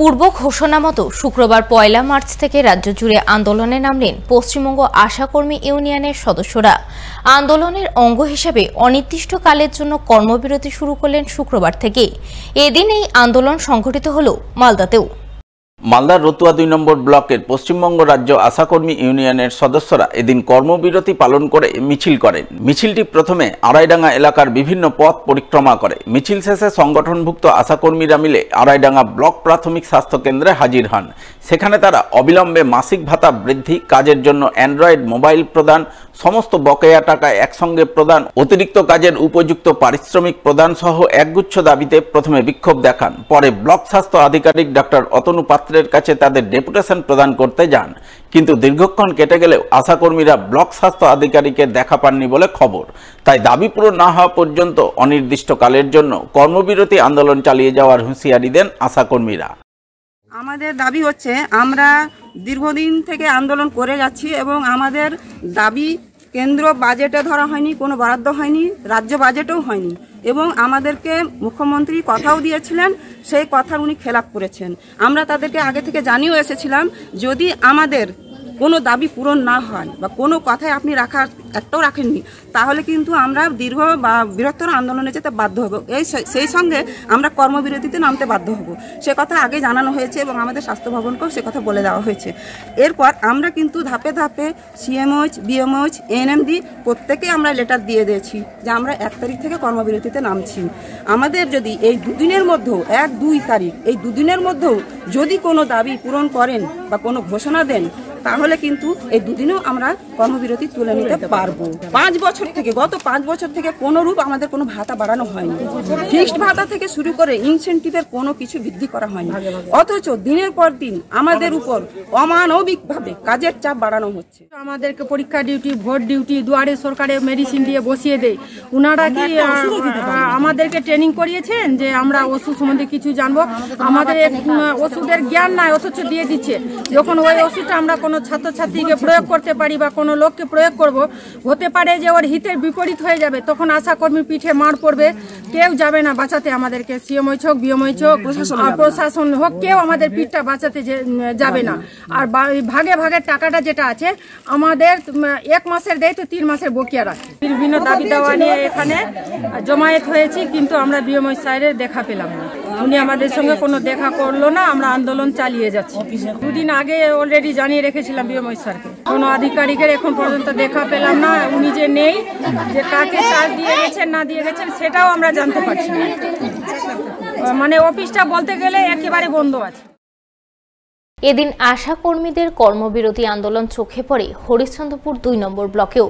পূর্ব ঘোষণা মতো শুক্রবার ১ মার্চ থেকে রাজ্য জুড়ে আন্দোলনে নামলেন পশ্চিমবঙ্গ আশাকর্মী ইউনিয়নের সদস্যরা। আন্দোলনের অঙ্গ হিসেবে অনির্দিষ্টকালের জন্য কর্মবিরতি শুরু করলেন শুক্রবার থেকে। এদিন এই আন্দোলন সংঘটিত হল মালদাতেও। মালদার রতুয়া ২ নম্বর ব্লকের পশ্চিমবঙ্গ রাজ্য আশাকর্মী ইউনিয়নের সদস্যরা এদিন কর্মবিরতি পালন করে মিছিল করেন। মিছিলটি প্রথমে আড়াইডাঙ্গা এলাকার বিভিন্ন পথ পরিক্রমা করে। মিছিল শেষে সংগঠনভুক্ত আশাকর্মীরা মিলে আড়াইডাঙ্গা ব্লক প্রাথমিক স্বাস্থ্য কেন্দ্রে হাজির হন। সেখানে তারা অবিলম্বে মাসিক ভাতা বৃদ্ধি, কাজের জন্য অ্যান্ড্রয়েড মোবাইল প্রদান, সমস্ত বকেয়া টাকা একসঙ্গে প্রদান, অতিরিক্ত কাজের উপযুক্ত পারিশ্রমিক প্রদান সহ একগুচ্ছ দাবিতে প্রথমে বিক্ষোভ দেখান। পরে ব্লক স্বাস্থ্য আধিকারিক ডক্টর অতনু পাত্রের কাছে তাদের ডেপুটেশন প্রদান করতে যান, কিন্তু দীর্ঘক্ষণ কেটে গেলেও আশাকর্মীরা ব্লক স্বাস্থ্য আধিকারিকের দেখা পাননি বলে খবর। তাই দাবি পূরণ না হওয়া পর্যন্ত অনির্দিষ্টকালের জন্য কর্মবিরতি আন্দোলন চালিয়ে যাওয়ার হুঁশিয়ারি দেন আশাকর্মীরা। আমাদের দাবি হচ্ছে, আমরা দীর্ঘদিন থেকে আন্দোলন করে যাচ্ছি এবং আমাদের দাবি কেন্দ্র বাজেটে ধরা হয়নি, কোনো বরাদ্দ হয়নি, রাজ্য বাজেটেও হয়নি এবং আমাদেরকে মুখ্যমন্ত্রী কথাও দিয়েছিলেন, সেই কথার উনি খেলাপ করেছেন। আমরা তাদেরকে আগে থেকে জানিয়েও এসেছিলাম, যদি আমাদের কোনো দাবি পূরণ না হয় বা কোনো কথায় আপনি একটাও রাখেননি, তাহলে কিন্তু আমরা দীর্ঘ বা বৃহত্তর আন্দোলনে যেতে বাধ্য হব। সেই সঙ্গে আমরা কর্মবিরতিতে নামতে বাধ্য হব। সে কথা আগে জানানো হয়েছে এবং আমাদের স্বাস্থ্য ভবনকেও সে কথা বলে দেওয়া হয়েছে। এরপর আমরা কিন্তু ধাপে ধাপে সিএমওএইচ, বিএমওএইচ, এএনএমডি প্রত্যেকেই আমরা লেটার দিয়ে দিয়েছি যে আমরা 1 তারিখ থেকে কর্মবিরতিতে নামছি। আমাদের যদি এই দুদিনের মধ্যেও 1-2 তারিখ এই দুদিনের মধ্যেও যদি কোনো দাবি পূরণ করেন বা কোনো ঘোষণা দেন, তাহলে কিন্তু এই দুদিনেও আমরা কর্মবিরতি তুলে নিতে পারবো। 5 বছর থেকে, গত 5 বছর থেকে কোনো রূপ আমাদের কোনো ভাতা বাড়ানো হয়নি। ফিক্সড ভাতা থেকে শুরু করে ইনসেন্টিভের কোনো কিছু বৃদ্ধি করা হয়নি, অথচ দিনের পর দিন আমাদের উপর অমানবিকভাবে কাজের চাপ বাড়ানো হচ্ছে। আমাদেরকে পরীক্ষা ডিউটি, ভোট ডিউটি, দুয়ারে সরকারে মেডিসিন দিয়ে বসিয়ে দেয়। ওনারা কি আমাদেরকে ট্রেনিং করিয়েছেন যে আমরা ওষুধ সম্বন্ধে কিছু জানবো? আমাদের ওষুধের জ্ঞান নাই, অথচ দিয়ে দিচ্ছে। যখন ওই ওষুধটা আমরা কোনো ছাত্রছাত্রীকে প্রয়োগ করতে পারি বা কোনো লোককে প্রয়োগ করব, হতে পারে যে ওর হিতের বিপরীত হয়ে যাবে, তখন আশাকর্মীর পিঠে মার পড়বে। কেউ যাবে না বাঁচাতে আমাদেরকে, সিএমওইচ হোক, বিএমওইচ হোক, প্রশাসন হোক, কেউ আমাদের পিঠটা বাঁচাতে যাবে না। আর ভাগে ভাগে টাকাটা যেটা আছে আমাদের 1 মাসের দেয়, তো 3 মাসের বকেয়া রাখে। বিভিন্ন দাবি দেওয়া নিয়ে এখানে জমায়েত হয়েছি, কিন্তু আমরা বিএমওইচ স্যারের দেখা পেলাম না। উনি আমাদের সঙ্গে কোনো দেখা করলো না, আমরা আন্দোলন চালিয়ে যাচ্ছি। 2 দিন আগে অলরেডি জানিয়ে রেখেছিলাম বিএমওইচ স্যারকে, কোনো আধিকারিকের এখন পর্যন্ত দেখা পেলাম না। উনি যে নেই, যে কাকে চার্জ দিয়ে গেছেন না দিয়ে গেছেন সেটাও আমরা জানতে পারছি না। মানে অফিসটা বলতে গেলে একেবারে বন্ধ আছে। এদিন আশাকর্মীদের কর্মবিরতি আন্দোলন চোখে পড়ে হরিশ্চন্দ্রপুর 2 নম্বর ব্লকেও।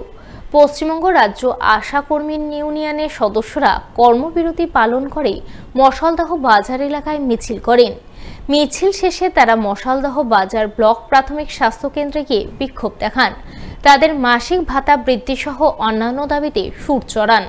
পশ্চিমবঙ্গ রাজ্য আশাকর্মী ইউনিয়নের সদস্যরা কর্মবিরতি পালন করে মশালদাহ বাজার এলাকায় মিছিল করেন। মিছিল শেষে তারা মশালদাহ বাজার ব্লক প্রাথমিক স্বাস্থ্য কেন্দ্রে গিয়ে বিক্ষোভ দেখান। তাদের মাসিক ভাতা বৃদ্ধি সহ অন্যান্য দাবিতে সুর চড়ান।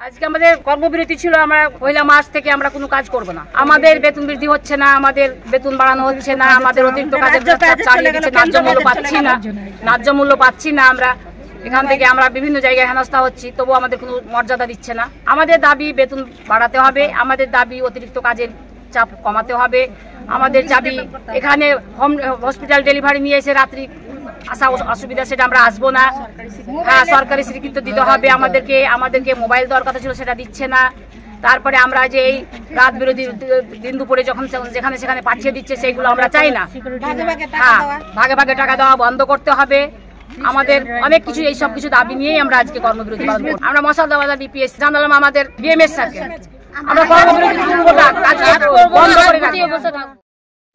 আজকে আমাদের কর্মবিরতি ছিল, আমরা 1 মার্চ থেকে আমরা কোনো কাজ করব না। আমাদের বেতন বৃদ্ধি হচ্ছে না, আমাদের বেতন বাড়ানো হচ্ছে না, আমাদের অতিরিক্ত কাজের চালিয়ে দিচ্ছে, ন্যায্য মূল্য পাচ্ছি না। আমরা এখান থেকে আমরা বিভিন্ন জায়গায় হেনস্থা হচ্ছি, তবু আমাদের কোনো মর্যাদা দিচ্ছে না। আমাদের দাবি বেতন বাড়াতে হবে, আমাদের দাবি অতিরিক্ত কাজের চাপ কমাতে হবে, আমাদের দাবি এখানে হসপিটাল ডেলিভারি নিয়ে এসে রাত্রি আসা অসুবিধা, সেটা আমরা আসবো না। হ্যাঁ, সরকারি স্বীকৃত দিতে হবে আমাদেরকে মোবাইল দেওয়ার কথা ছিল, সেটা দিচ্ছে না। তারপরে আমরা যে এই রাত বিরোধী দিন দুপুরে যখন যেখানে সেখানে পাঠিয়ে দিচ্ছে, সেইগুলো আমরা চাই না। হ্যাঁ, ভাগে ভাগে টাকা দেওয়া বন্ধ করতে হবে। আমাদের অনেক কিছু, এই সব কিছু দাবি নিয়েই আমরা আজকে কর্মবিরতি পালন করব। আমরা মশালদাহ বাজার বিপিএস জানালাম আমাদের বিএমএস স্যারকে, আমরা কর্মবিরতি বন্ধ করে রাখি।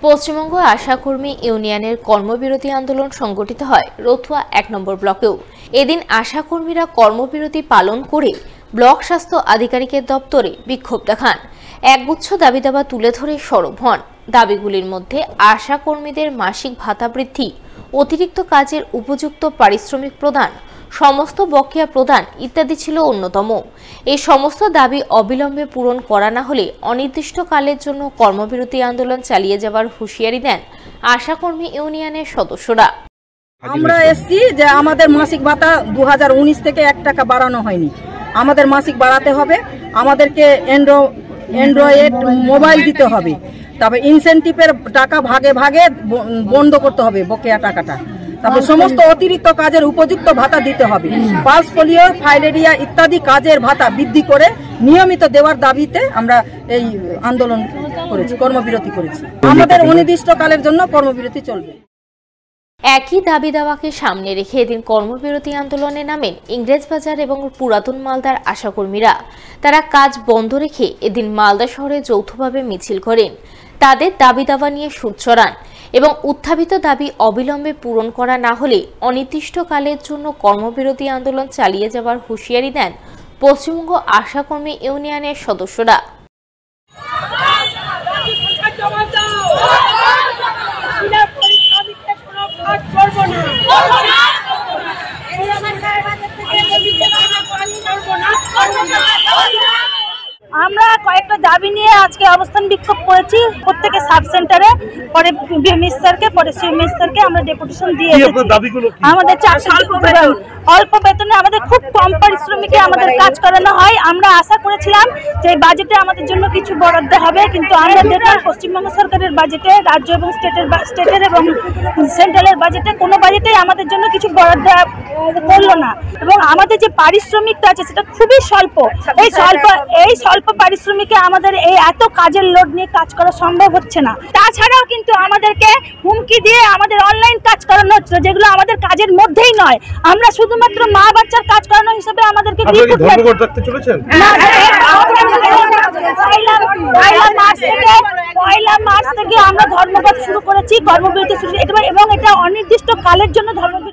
পশ্চিমবঙ্গ আশাকর্মী ইউনিয়নের কর্মবিরতি আন্দোলন সংগঠিত হয় রতুয়া 1 নম্বর ব্লকেও। এদিন আশাকর্মীরা কর্মবিরতি পালন করে ব্লক স্বাস্থ্য আধিকারিকের দপ্তরে বিক্ষোভ দেখান। একগুচ্ছ দাবি দাবা তুলে ধরে সরব হন। দাবিগুলির মধ্যে আশাকর্মীদের মাসিক ভাতা বৃদ্ধি, অতিরিক্ত কাজের উপযুক্ত পারিশ্রমিক প্রদান, সমস্ত বকেয়া প্রদান ইত্যাদি ছিল অন্যতম। এই সমস্ত দাবি অবিলম্বে পূরণ করা না হলে অনির্দিষ্টকালের জন্য কর্মবিরতি আন্দোলন চালিয়ে যাওয়ার হুঁশিয়ারি দেন আশাকর্মী ইউনিয়নের সদস্যরা। আমরা এসছি যে আমাদের মাসিক ভাতা 2019 থেকে 1 টাকা বাড়ানো হয়নি, আমাদের মাসিক বাড়াতে হবে, আমাদেরকে অ্যান্ড্রয়েড মোবাইল দিতে হবে, তারপরে ইনসেন্টিভের টাকা ভাগে ভাগে বন্ধ করতে হবে বকেয়া টাকাটা, তারপর সমস্ত অতিরিক্ত কাজের উপযুক্ত ভাতা দিতে হবে, পালস পোলিও ফাইলেরিয়া ইত্যাদি কাজের ভাতা বৃদ্ধি করে নিয়মিত দেওয়ার দাবিতে আমরা এই আন্দোলন করেছি, কর্মবিরতি করেছি। আমাদের অনির্দিষ্টকালের জন্য কর্মবিরতি চলবে। একই দাবি দাওয়াকে সামনে রেখে এদিন কর্মবিরতি আন্দোলনে নামেন ইংরেজবাজার এবং পুরাতন মালদার আশাকর্মীরা। তারা কাজ বন্ধ রেখে এদিন মালদা শহরে যৌথভাবে মিছিল করেন। তাদের দাবি দাওয়া নিয়ে সুর চড়ান এবং উত্থাপিত দাবি অবিলম্বে পূরণ করা না হলে অনির্দিষ্টকালের জন্য কর্মবিরতি আন্দোলন চালিয়ে যাওয়ার হুঁশিয়ারি দেন পশ্চিমবঙ্গ আশাকর্মী ইউনিয়নের সদস্যরা। আমরা কয়েকটা দাবি নিয়ে আজকে অবস্থান বিক্ষোভ করেছি প্রত্যেকে সাব সেন্টারে, পরে বিএমএস স্যারকে, পরে সিএমএস স্যারকে আমরা ডেপুটেশন দিয়ে আমাদের অল্প বেতনে আমাদের খুব কম পারিশ্রমিকে আমাদের কাজ করানো হয়। আমরা আশা করেছিলাম যে বাজেটে আমাদের জন্য কিছু বরাদ্দ হবে, কিন্তু আমরা দেখলাম পশ্চিমবঙ্গ সরকারের বাজেটে, রাজ্য এবং স্টেটের এবং সেন্ট্রালের বাজেটে কোনো বাজেটেই আমাদের জন্য কিছু বরাদ্দ করলো না, এবং আমাদের যে পারিশ্রমিকটা আছে সেটা খুবই স্বল্প। এই স্বল্প পারিশ্রমিকে আমাদের এই এত কাজের লোড নিয়ে কাজ করা সম্ভব হচ্ছে না। তাছাড়াও কিন্তু আমাদেরকে হুমকি দিয়ে আমাদের অনলাইন কাজ করানো হচ্ছে, যেগুলো আমাদের কাজের মধ্যেই নয়। আমরা শুধুমাত্র মা বাচ্চার কাজ করানো হিসেবে আমাদেরকে পয়লা মার্চ থেকে আমরা ধর্মঘট শুরু করেছি, কর্মবিরতি শুরু, এবং এটা অনির্দিষ্ট কালের জন্য ধর্মবিরতি।